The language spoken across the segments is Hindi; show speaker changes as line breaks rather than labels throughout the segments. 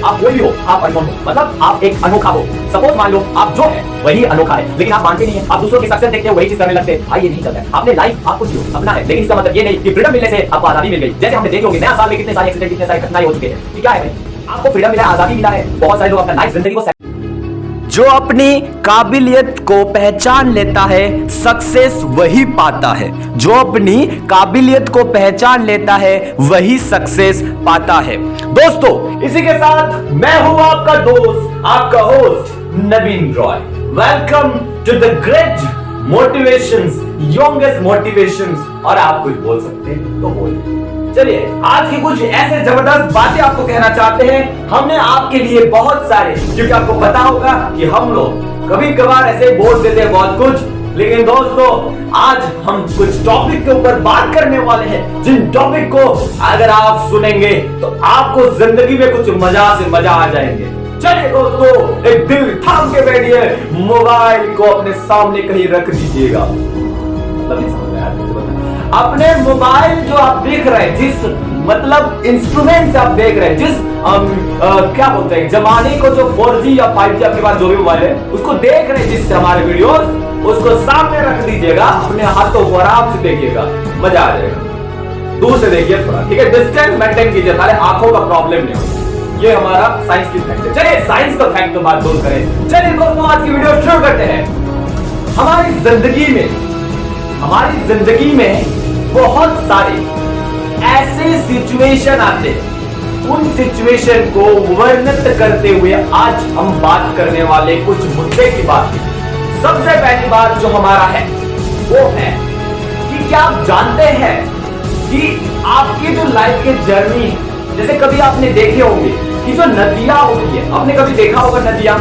आप कोई भी हो, आप अनमोल हो, मतलब आप एक अनोखा हो। सपोज मान लो आप जो है वही अनोखा है, लेकिन आप मानते नहीं है, आप दूसरों की सक्सेस देखते हो वही चीज करने लगते हैं। भाई ये नहीं चलता है। आपने लाइफ आपको जियो, अपना है, लेकिन इसका मतलब ये नहीं कि फ्रीडम मिलने से आपको आजादी मिल गई। जैसे हमने देखे होंगे नया साल में कितने सारे एक्सीडेंट, कितने सारे घटनाएं हो चुके हैं। कि क्या है भाई, आपको फ्रीडम मिला है, आजादी मिला है, बहुत सारे लोग अपना लाइफ जिंदगी को
जो अपनी काबिलियत को पहचान लेता है सक्सेस वही पाता है। जो अपनी काबिलियत को पहचान लेता है वही सक्सेस पाता है। दोस्तों, इसी के साथ मैं हूं आपका दोस्त, आपका host Naveen Roy. Welcome to the great motivations, youngest motivations. और आप कुछ बोल सकते हैं तो बोलिए। चलिए, आज की कुछ ऐसे जबरदस्त बातें आपको कहना चाहते हैं हमने आपके लिए बहुत सारे, क्योंकि आपको पता होगा कि हम लोग कभी कभार ऐसे बोल देते हैं बहुत कुछ, लेकिन दोस्तों आज हम कुछ टॉपिक के ऊपर बात करने वाले हैं, जिन टॉपिक को अगर आप सुनेंगे तो आपको जिंदगी में कुछ मजा से मजा आ जाएंगे। चलिए दोस्तों, एक दिल थाम के बैठिए, मोबाइल को अपने सामने कहीं रख दीजिएगा। अपने मोबाइल जो आप देख रहे हैं, जिस मतलब इंस्ट्रूमेंट से आप देख रहे हैं, जिस क्या बोलते हैं जमाने को, जो 4G या 5G आपके पास जो भी मोबाइल है उसको देख रहे हैं, जिससे हमारे वीडियोस, उसको सामने रख दीजिएगा, अपने हाथों को आराम से देखिएगा, मजा आ जाएगा। दूर से देखिए थोड़ा, ठीक है, डिस्टेंस मेंटेन कीजिए, हमारे आंखों का प्रॉब्लम नहीं हो। ये हमारा साइंस की फैक्ट है। चलिए साइंस का फैक्ट तो बात दूर करें। चलिए दोस्तों, आज की वीडियो शुरू करते हैं। हमारी जिंदगी में बहुत सारे ऐसे सिचुएशन आते हैं, उन सिचुएशन को वर्णित करते हुए आज हम बात करने वाले कुछ मुद्दे की बात है। सबसे पहली बात जो हमारा है वो है कि क्या आप जानते हैं कि आपकी जो लाइफ की जर्नी है, जैसे कभी आपने देखे होंगे कि जो नदियां होती है, आपने कभी देखा होगा नदियां,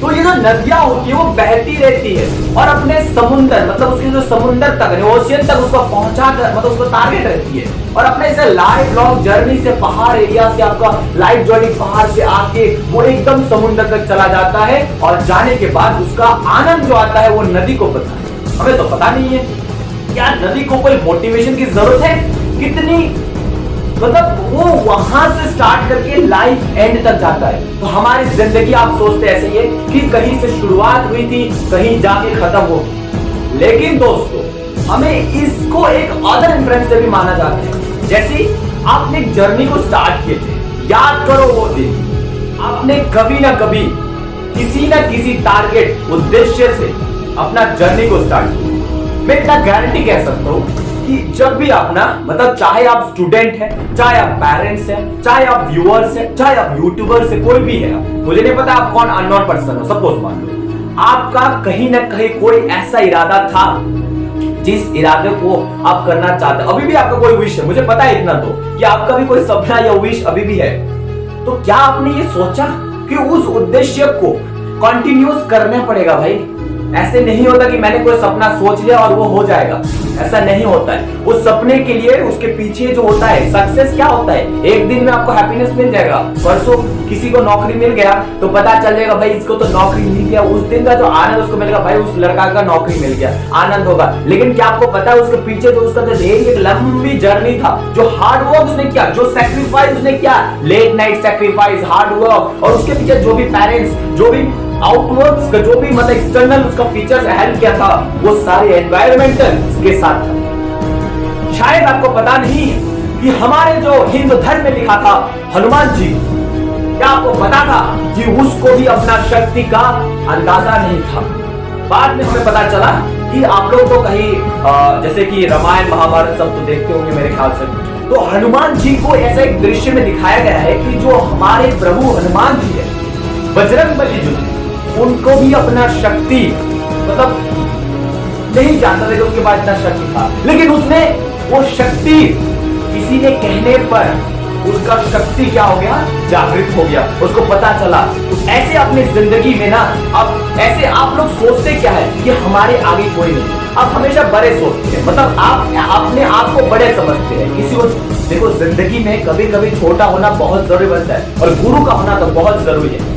तो ये जो नदियां होती है वो बहती रहती है और अपने समुंदर, मतलब उसके जो समुंदर तक, ओशियन तक उसको पहुंचा कर, मतलब उसको टारगेट रहती है। और अपने से लाइफ लॉन्ग जर्नी से, पहाड़ एरिया से, आपका लाइफ जर्नी पहाड़ से आके वो एकदम समुंदर तक चला जाता है, और जाने के बाद उसका आनंद जो आता है वो नदी को पता है। हमें तो पता नहीं है क्या नदी को कोई मोटिवेशन की जरूरत है, कितनी मतलब वो वहां से स्टार्ट करके लाइफ एंड तक जाता है। तो हमारी जिंदगी आप सोचते ऐसे ही है कि कहीं से शुरुआत हुई थी, कहीं जाके खत्म होगी। लेकिन दोस्तों, हमें इसको एक अदर इंफ्लुएंस से भी माना जाता है। जैसे आपने एक जर्नी को स्टार्ट किए थे, याद करो वो दिन आपने कभी ना कभी किसी ना किसी टारगेट, उद्देश्य से अपना जर्नी को स्टार्ट किया। मैं इतना गारंटी कह सकता हूं कि जब भी आप ना, मतलब चाहे आप स्टूडेंट हैं, चाहे आप पेरेंट्स हैं, चाहे आप व्यूअर्स हैं, चाहे आप यूट्यूबर्स हैं, कोई भी है, मुझे नहीं पता आप कौन अननोन पर्सन हो, सपोज मान लो आपका कहीं ना कहीं कोई ऐसा इरादा था जिस इरादे को आप करना चाहते हैं। अभी भी आपका कोई विश है, मुझे पता है इतना तो कि आपका भी कोई सपना या विश अभी भी है। तो क्या आपने ये सोचा कि उस उद्देश्य को कंटिन्यूस करना पड़ेगा? भाई ऐसे नहीं होता कि मैंने कोई सपना सोच लिया और वो हो जाएगा, ऐसा नहीं होता है। उस सपने के लिए उसके पीछे जो होता है सक्सेस क्या होता है, एक दिन में आपको हैप्पीनेस मिल जाएगा, परसों किसी को नौकरी मिल गया तो पता चल जाएगा भाई इसको तो नौकरी मिल गया, उस दिन का जो आनंद उसको मिलेगा, भाई उस लड़का का नौकरी मिल गया, आनंद होगा। लेकिन क्या आपको पता है उसके पीछे जो उसका जो एक लंबी जर्नी था, जो हार्ड वर्क उसने किया, जो सैक्रिफाइस उसने किया, late night sacrifice, hard work, और उसके पीछे जो भी पेरेंट्स, जो भी आउटवर्ड्स का जो भी मतलब एक्सटर्नल उसका फीचर्स हेल्प किया था, वो सारे एनवायरमेंटल के साथ था। शायद आपको पता नहीं कि हमारे जो हिंदू धर्म में लिखा था हनुमान जी, क्या आपको पता था कि उसको भी अपना शक्ति का अंदाजा नहीं था? बाद में हमें पता चला कि आप लोग तो कहीं जैसे कि रामायण महाभारत सब तो देखते होंगे मेरे ख्याल से, तो हनुमान जी को ऐसा एक दृश्य में दिखाया गया है कि जो हमारे प्रभु हनुमान जी है, बजरंगबली जी, उनको भी अपना शक्ति मतलब नहीं जानता था कि उसके पास इतना शक्ति था, लेकिन उसने वो शक्ति किसी ने कहने पर उसका शक्ति क्या हो गया, जागृत हो गया, उसको पता चला। तो ऐसे अपनी जिंदगी में ना, अब ऐसे आप लोग सोचते क्या है कि हमारे आगे कोई नहीं, आप हमेशा बड़े सोचते हैं, मतलब आप अपने आप को बड़े समझते हैं। किसी को देखो, जिंदगी में कभी कभी छोटा होना बहुत जरूरी बनता है, और गुरु का होना तो बहुत जरूरी है।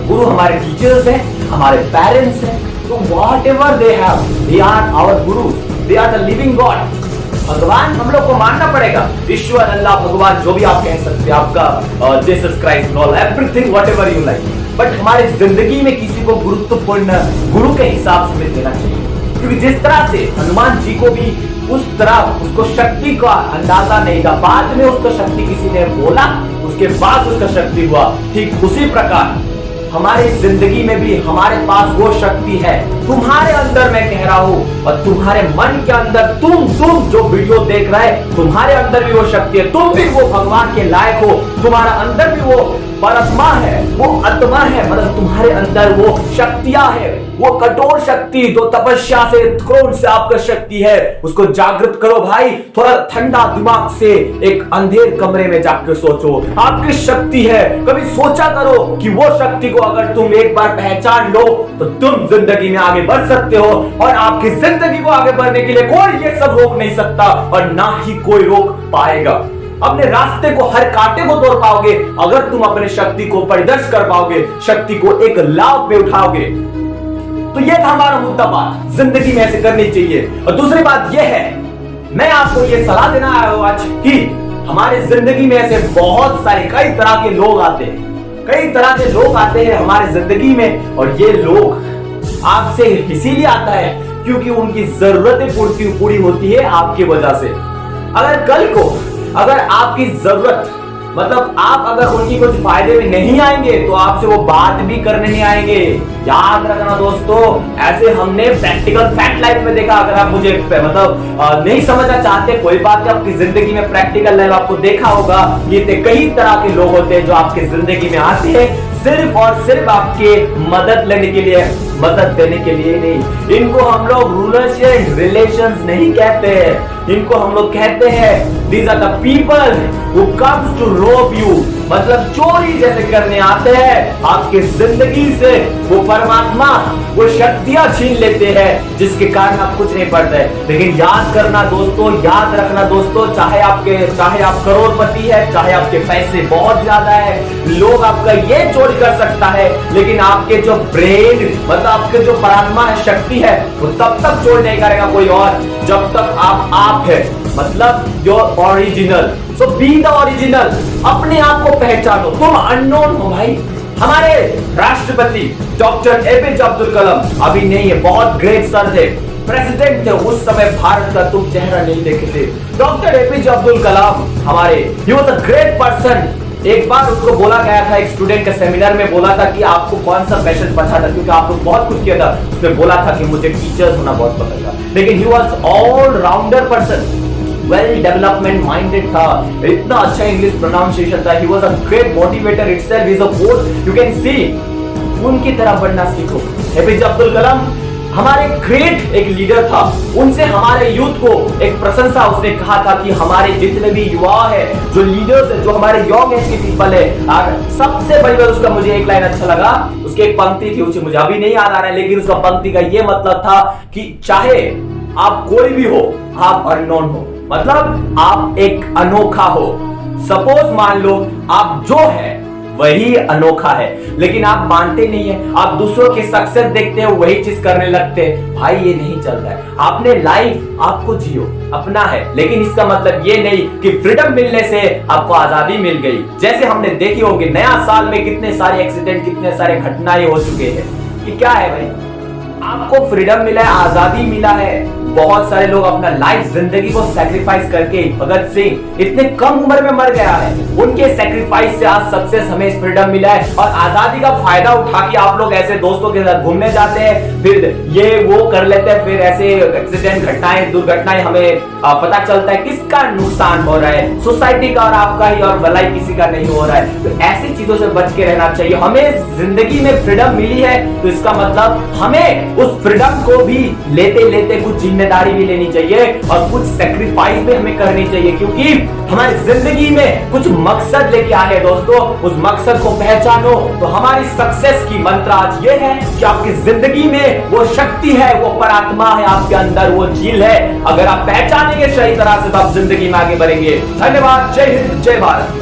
गुरु हमारे टीचर्स हैं, हमारे पेरेंट्स हैं, तो whatever they have, they are our gurus, they are the living god. भगवान हम लोग को मानना पड़ेगा, ईश्वर, अल्लाह, भगवान, जो भी आप कह सकते हैं, आपका Jesus Christ, God, everything whatever you like, but हमारे जिंदगी में किसी को गुरुत्वपूर्ण गुरु के हिसाब से देना चाहिए। क्योंकि जिस तरह से हनुमान जी को भी उस तरह उसको शक्ति का अंदाजा नहीं था, बाद में उसको शक्ति किसी ने बोला, उसके बाद उसका शक्ति हुआ, ठीक उसी प्रकार हमारी जिंदगी में भी हमारे पास वो शक्ति है। तुम्हारे अंदर मैं कह रहा हूं, और तुम्हारे मन के अंदर, तुम जो वीडियो देख रहे हैं, तुम्हारे अंदर भी वो शक्ति है, तुम भी वो भगवान के लायक हो, तुम्हारा अंदर भी वो परमात्मा है, वो आत्मा है, मतलब तुम्हारे अंदर वो शक्तियां है, वो कठोर शक्ति जो तपस्या से, क्रोध से आपका शक्ति है, उसको जागृत करो भाई। थोड़ा ठंडा दिमाग से एक अंधेर कमरे में जाकर सोचो, आपकी शक्ति है। कभी सोचा करो कि वो शक्ति को अगर तुम एक बार पहचान लो तो तुम जिंदगी में आगे बढ़ सकते हो, और आपकी जिंदगी को आगे बढ़ने के लिए कोई ये सब रोक नहीं सकता, और ना ही कोई रोक पाएगा। अपने रास्ते को, हर कांटे को तोड़ पाओगे अगर तुम अपने शक्ति को परिदर्श कर पाओगे, शक्ति को एक लाभ पे उठाओगे। तो ये था हमारा मुद्दा बात, जिंदगी में ऐसे करनी चाहिए। और दूसरी बात ये है, मैं आपको ये सलाह देना आया हूं आज कि हमारे जिंदगी में ऐसे बहुत सारे कई तरह के लोग आते हैं, कई तरह के लोग आते हैं हमारे जिंदगी में, और ये लोग आपसे इसीलिए आता है क्योंकि उनकी जरूरतें पूरी होती है आपकी वजह से। अगर कल को अगर आपकी जरूरत, मतलब आप अगर उनकी कुछ फायदे में नहीं आएंगे तो आपसे वो बात भी करने नहीं आएंगे। याद रखना दोस्तों, ऐसे हमने प्रैक्टिकल फैक्ट लाइफ में देखा। अगर आप मुझे मतलब नहीं समझना चाहते, कोई बात नहीं, आपकी जिंदगी में प्रैक्टिकल लाइफ आपको देखा होगा, ये कई तरह के लोग होते हैं जो आपकी जिंदगी में आते हैं सिर्फ और सिर्फ आपके मदद लेने के लिए, मदद देने के लिए नहीं। इनको हम लोग रूलर्स एंड रिलेशंस नहीं कहते हैं, इनको हम लोग कहते हैं these are the people who comes to rob you, मतलब चोरी जैसे करने आते हैं आपके जिंदगी से। वो परमात्मा, वो शक्तियां छीन लेते हैं जिसके कारण आप कुछ नहीं पढ़ते। लेकिन याद करना दोस्तों, याद रखना दोस्तों, चाहे आप करोड़पति है, चाहे आपके पैसे बहुत ज्यादा है, लोग आपका ये चोरी कर सकता है, लेकिन आपके जो ब्रेन, मतलब आपके जो परमात्मा है, शक्ति है, वो तब तक चोरी नहीं करेगा कोई और जब तक आप है, मतलब your original. So be the original, अपने आप को पहचानो, तुम अननोन हो भाई। हमारे राष्ट्रपति डॉक्टर एपीजे अब्दुल कलाम अभी नहीं है, बहुत ग्रेट सर थे, प्रेसिडेंट थे उस समय भारत का, तुम चेहरा नहीं देखे थे। डॉक्टर एपीजे अब्दुल कलाम हमारे, he was a great person. एक बार उसको बोला गया था, एक स्टूडेंट के सेमिनार में बोला था कि आपको कौन सा पैशन पसंद था, क्योंकि आप लोग बहुत कुछ किया था। उसने बोला था कि मुझे टीचर्स होना बहुत पसंद था, लेकिन he was all rounder person, well development minded था, इतना अच्छा इंग्लिश प्रोनाउंसिएशन था। He was a great motivator itself, is a coach, you can see. उनकी तरह बनना सीखो। एपीजे अब्दुल कलाम हमारे ग्रेट एक लीडर था, उनसे हमारे यूथ को एक प्रशंसा उसने कहा था कि हमारे जितने भी युवा है, जो लीडर्स है, जो हमारे यंग एज के पीपल है, सबसे बड़ी बात उसका मुझे एक लाइन अच्छा लगा, उसकी एक पंक्ति थी, उसे मुझे अभी नहीं याद आ रहा है, लेकिन उसका पंक्ति का ये मतलब था कि चाहे आप कोई भी हो, आप अननोन हो, मतलब आप एक अनोखा हो। सपोज मान लो आप जो है वही अनोखा है, लेकिन आप मानते नहीं है, आप दूसरों की सक्सेस देखते हो, वही चीज करने लगते हैं। भाई ये नहीं चलता है। आपने लाइफ आपको जियो, अपना है, लेकिन इसका मतलब ये नहीं कि फ्रीडम मिलने से आपको आजादी मिल गई। जैसे हमने देखी होगी नया साल में कितने सारे एक्सीडेंट, कितने सारे घटनाएं हो चुके हैं। कि क्या है भाई, आपको फ्रीडम मिला है, आजादी मिला है। बहुत सारे लोग अपना लाइफ, जिंदगी को सैक्रिफाइस करके, भगत सिंह इतने कम उम्र में मर गया है, उनके सैक्रिफाइस से आज सक्सेस, हमें फ्रीडम मिला है। और आजादी का फायदा उठा के आप लोग ऐसे दोस्तों के साथ घूमने जाते हैं, फिर ये वो कर लेते हैं, फिर ऐसे एक्सीडेंट, घटनाएं, दुर्घटनाएं, हमें पता चलता है किसका नुकसान हो रहा है, सोसाइटी का और आपका ही, और भलाई किसी का नहीं हो रहा है। तो ऐसी चीजों से बच के रहना चाहिए। हमें जिंदगी में फ्रीडम मिली है, तो इसका मतलब हमें उस फ्रीडम को भी लेते लेते कुछ जिम्मेदारी भी लेनी चाहिए और कुछ सैक्रिफाइस भी हमें करनी चाहिए, क्योंकि हमारी जिंदगी में कुछ मकसद लेके आए हैं दोस्तों। उस मकसद को पहचानो। तो हमारी सक्सेस की मंत्र आज ये है कि आपकी जिंदगी में वो शक्ति है, वो परात्मा है आपके अंदर, वो झील है। अगर आप पहचानेंगे सही तरह से तो आप जिंदगी में आगे बढ़ेंगे। धन्यवाद। जय हिंद, जय भारत।